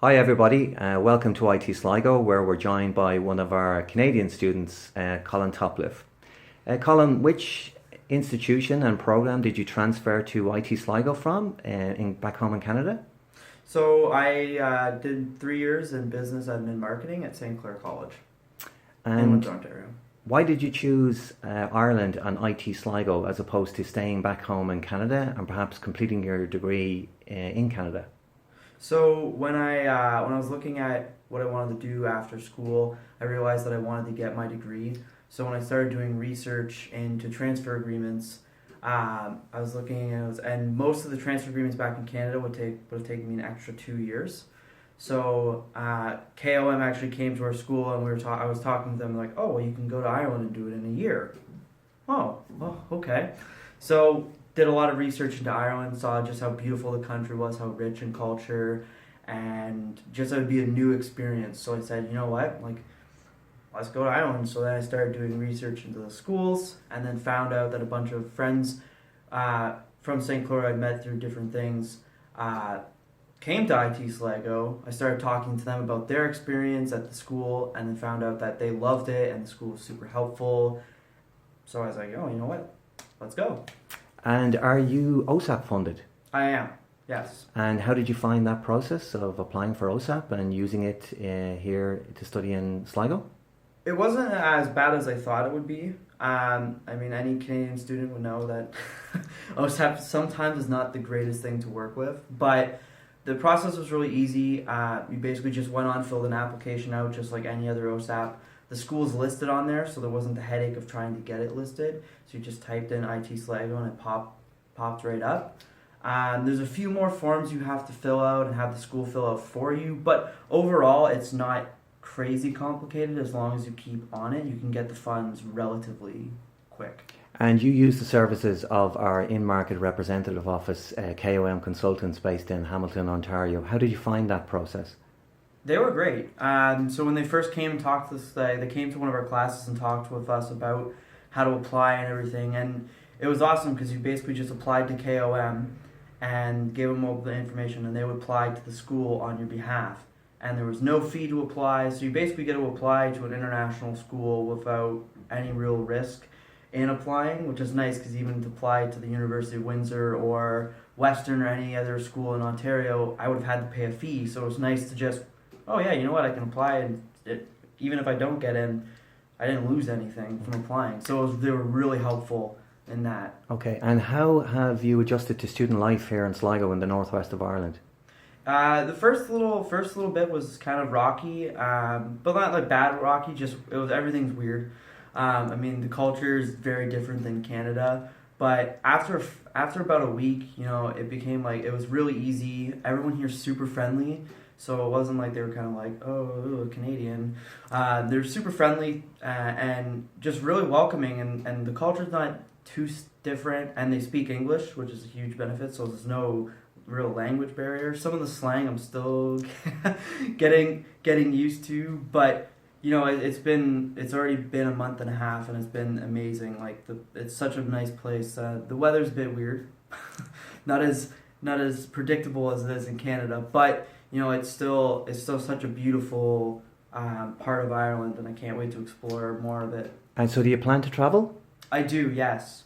Hi everybody, welcome to IT Sligo, where we're joined by one of our Canadian students, Colin Topliff. Colin, which institution and program did you transfer to IT Sligo from back home in Canada? So I did 3 years in business admin marketing at St. Clair College in And Windsor, Ontario. why did you choose Ireland and IT Sligo as opposed to staying back home in Canada and perhaps completing your degree in Canada? So when I was looking at what I wanted to do after school, I realized that I wanted to get my degree. So when I started doing research into transfer agreements, I was looking and most of the transfer agreements back in Canada would have taken me an extra 2 years. So KOM actually came to our school and I was talking to them like, oh, well, you can go to Ireland and do it in a year. Oh, okay. So did a lot of research into Ireland, saw just how beautiful the country was, how rich in culture, and just it would be a new experience. So I said, you know what, like, let's go to Ireland. So then I started doing research into the schools, and then found out that a bunch of friends from St. Clair I'd met through different things came to IT Sligo. I started talking to them about their experience at the school, and then found out that they loved it, and the school was super helpful. So I was like, oh, you know what, let's go. And are you OSAP funded? I am, yes. And how did you find that process of applying for OSAP and using it here to study in Sligo? It wasn't as bad as I thought it would be. I mean, any Canadian student would know that OSAP sometimes is not the greatest thing to work with, but the process was really easy. You basically just went on, filled an application out just like any other OSAP. The school's listed on there, so there wasn't the headache of trying to get it listed. So you just typed in IT Sligo and it popped right up. There's a few more forms you have to fill out and have the school fill out for you, but overall it's not crazy complicated. As long as you keep on it, you can get the funds relatively quick. And you use the services of our in-market representative office, KOM Consultants, based in Hamilton, Ontario. How did you find that process? They were great. So when they first came and talked to us, they came to one of our classes and talked with us about how to apply and everything. And it was awesome because you basically just applied to KOM and gave them all the information, and they would apply to the school on your behalf. And there was no fee to apply, so you basically get to apply to an international school without any real risk in applying, which is nice because even to apply to the University of Windsor or Western or any other school in Ontario, I would have had to pay a fee. So it was nice to just, oh yeah, you know what, I can apply, and even if I don't get in, I didn't lose anything from applying. So they were really helpful in that. Okay, and how have you adjusted to student life here in Sligo in the northwest of Ireland? The first little bit was kind of rocky, but not like bad rocky. Just everything's weird. I mean, the culture is very different than Canada. But after about a week, it became like it was really easy. Everyone here's super friendly, so it wasn't like they were kind of like, oh, Canadian. They're super friendly and just really welcoming, and the culture's not too different, and they speak English, which is a huge benefit. So there's no real language barrier. Some of the slang I'm still getting used to, but it's already been a month and a half, and it's been amazing. Like it's such a nice place. The weather's a bit weird, not as predictable as it is in Canada, but it's still such a beautiful part of Ireland, and I can't wait to explore more of it. And so do you plan to travel? I do, yes.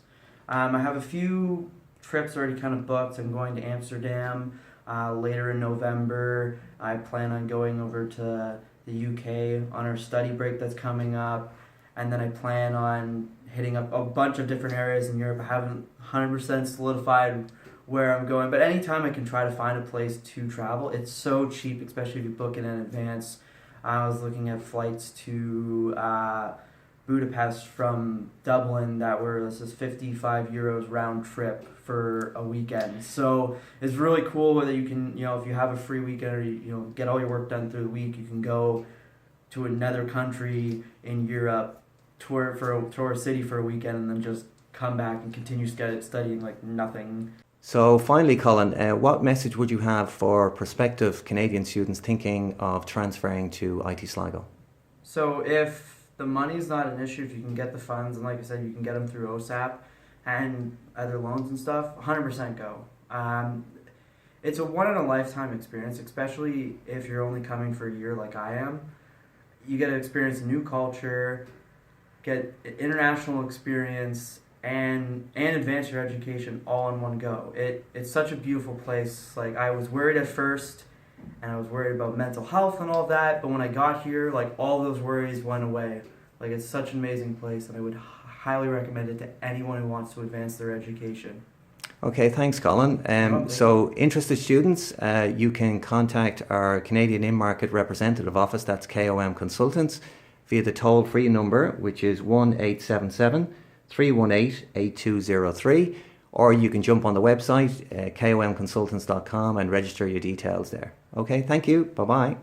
I have a few trips already kind of booked. I'm going to Amsterdam later in November. I plan on going over to the UK on our study break that's coming up, and then I plan on hitting up a bunch of different areas in Europe. I haven't 100% solidified where I'm going, but anytime I can try to find a place to travel, it's so cheap, especially if you book it in advance. I was looking at flights to Budapest from Dublin this is €55 round trip for a weekend. So it's really cool whether you can, if you have a free weekend or you get all your work done through the week, you can go to another country in Europe, tour a city for a weekend, and then just come back and continue studying like nothing. So finally, Colin, what message would you have for prospective Canadian students thinking of transferring to IT Sligo? So if the money's not an issue, if you can get the funds, and like I said, you can get them through OSAP and other loans and stuff, 100% go. it's a one in a lifetime experience, especially if you're only coming for a year like I am. You get to experience a new culture, get international experience, and advance your education all in one go. It's such a beautiful place. Like, I was worried at first, and I was worried about mental health and all that, but when I got here, like, all those worries went away. Like, it's such an amazing place, and I would highly recommend it to anyone who wants to advance their education. Okay, thanks, Colin. So, interested students, you can contact our Canadian In-Market Representative Office, that's KOM Consultants, via the toll-free number, which is 1877 318 8203, or you can jump on the website, komconsultants.com, and register your details there. Okay, thank you. Bye-bye.